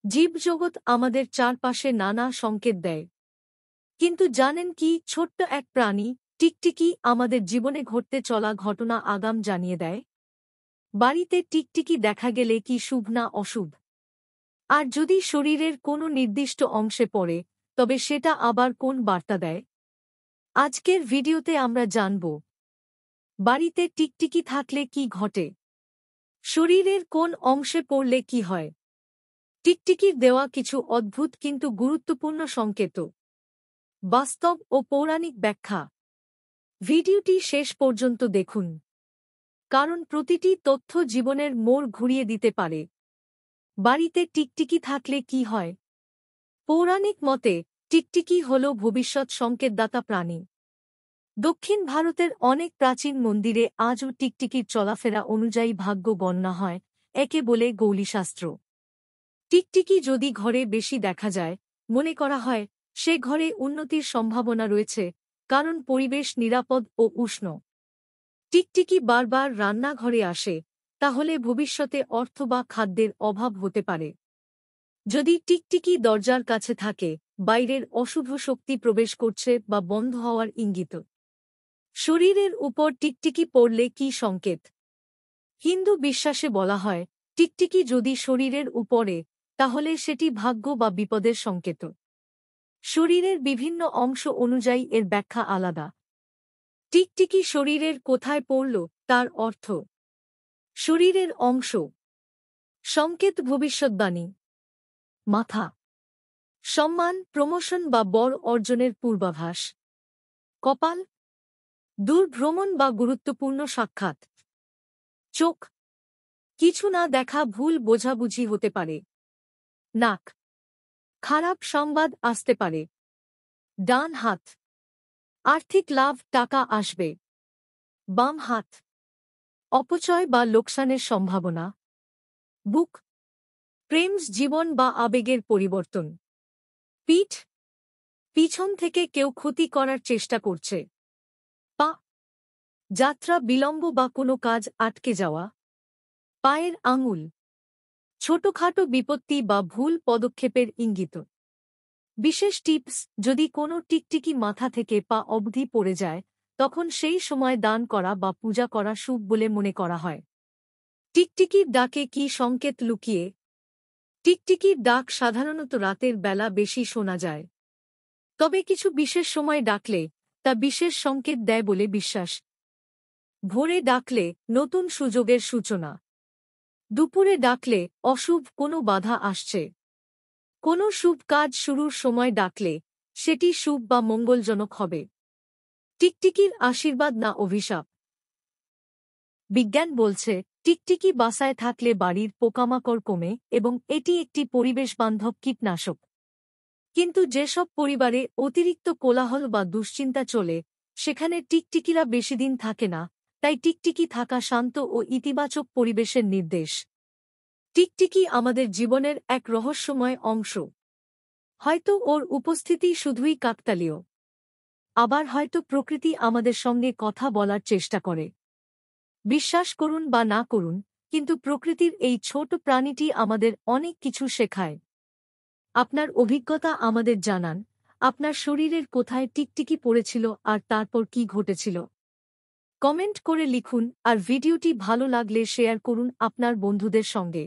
জীবজগৎ আমাদের চারপাশে নানা সংকেত দেয়। কিন্তু জানেন কি, ছোট্ট এক প্রাণী টিকটিকি আমাদের জীবনে ঘটতে চলা ঘটনা আগাম জানিয়ে দেয়। বাড়িতে টিকটিকি দেখা গেলে কি শুভ না অশুভ? আর যদি শরীরের কোনো নির্দিষ্ট অংশে পড়ে, তবে সেটা আবার কোন বার্তা দেয়? আজকের ভিডিওতে আমরা জানব, বাড়িতে টিকটিকি থাকলে কি ঘটে, শরীরের কোন অংশে পড়লে কি হয়, টিকটিকির দেওয়া কিছু অদ্ভুত কিন্তু গুরুত্বপূর্ণ সংকেত, বাস্তব ও পৌরাণিক ব্যাখ্যা। ভিডিওটি শেষ পর্যন্ত দেখুন, কারণ প্রতিটি তথ্য জীবনের মোড় ঘুরিয়ে দিতে পারে। বাড়িতে টিকটিকি থাকলে কি হয়? পৌরাণিক মতে টিকটিকি হল ভবিষ্যৎ সংকেতদাতা প্রাণী। দক্ষিণ ভারতের অনেক প্রাচীন মন্দিরে আজও টিকটিকির চলাফেরা অনুযায়ী ভাগ্য গণনা হয়, একে বলে গৌলীশাস্ত্র। টিকটিকি যদি ঘরে বেশি দেখা যায়, মনে করা হয় সে ঘরে উন্নতির সম্ভাবনা রয়েছে, কারণ পরিবেশ নিরাপদ ও উষ্ণ। টিকটিকি বারবার রান্নাঘরে আসে, তাহলে ভবিষ্যতে অর্থ বা খাদ্যের অভাব হতে পারে। যদি টিকটিকি দরজার কাছে থাকে, বাইরের অশুভ শক্তি প্রবেশ করছে বা বন্ধ হওয়ার ইঙ্গিত। শরীরের উপর টিকটিকি পড়লে কি সংকেত? হিন্দু বিশ্বাসে বলা হয়, টিকটিকি যদি শরীরের উপরে, তাহলে সেটি ভাগ্য বা বিপদের সংকেত। শরীরের বিভিন্ন অংশ অনুযায়ী এর ব্যাখ্যা আলাদা। টিকটিকি শরীরের কোথায় পড়ল তার অর্থ। শরীরের অংশ সংকেত ভবিষ্যদ্বাণী। মাথা সম্মান, প্রমোশন বা বড় অর্জনের পূর্বাভাস। কপাল দূর ভ্রমণ বা গুরুত্বপূর্ণ সাক্ষাৎ। চোখ কিছু না দেখা, ভুল বোঝাবুঝি হতে পারে। নাক খারাপ সংবাদ আসতে পারে। ডান হাত আর্থিক লাভ, টাকা আসবে। বাম হাত অপচয় বা লোকসানের সম্ভাবনা। বুক প্রেম, জীবন বা আবেগের পরিবর্তন। পিঠ পিছন থেকে কেউ ক্ষতি করার চেষ্টা করছে। পা যাত্রা বিলম্ব বা কোনো কাজ আটকে যাওয়া। পায়ের আঙুল ছোটখাটো বিপত্তি বা ভুল পদক্ষেপের ইঙ্গিত। বিশেষ টিপস, যদি কোনো টিকটিকি মাথা থেকে পা অবধি পড়ে যায়, তখন সেই সময় দান করা বা পূজা করা শুভ বলে মনে করা হয়। টিকটিকির ডাকে কি সংকেত লুকিয়ে? টিকটিকির ডাক সাধারণত রাতের বেলা বেশি শোনা যায়, তবে কিছু বিশেষ সময় ডাকলে তা বিশেষ সংকেত দেয় বলে বিশ্বাস। ভোরে ডাকলে নতুন সুযোগের সূচনা। দুপুরে ডাকলে অশুভ কোনো বাধা আসছে। কোনো শুভ কাজ শুরুর সময় ডাকলে সেটি শুভ বা মঙ্গলজনক হবে। টিকটিকির আশীর্বাদ না অভিশাপ? বিজ্ঞান বলছে, টিকটিকি বাসায় থাকলে বাড়ির পোকামাকড় কমে এবং এটি একটি পরিবেশবান্ধব কীটনাশক। কিন্তু যেসব পরিবারে অতিরিক্ত কোলাহল বা দুশ্চিন্তা চলে, সেখানে টিকটিকিরা বেশিদিন থাকে না, তাই টিকটিকি থাকা শান্ত ও ইতিবাচক পরিবেশের নির্দেশ। টিকটিকি আমাদের জীবনের এক রহস্যময় অংশ। হয়তো ওর উপস্থিতি শুধুই কাকতালীয়, আবার হয়তো প্রকৃতি আমাদের সঙ্গে কথা বলার চেষ্টা করে। বিশ্বাস করুন বা না করুন, কিন্তু প্রকৃতির এই ছোট প্রাণীটি আমাদের অনেক কিছু শেখায়। আপনার অভিজ্ঞতা আমাদের জানান, আপনার শরীরের কোথায় টিকটিকি পড়েছিল আর তারপর কি ঘটেছিল। কমেন্ট করে লিখুন, আর ভিডিওটি ভালো লাগলে শেয়ার করুন আপনার বন্ধুদের সঙ্গে।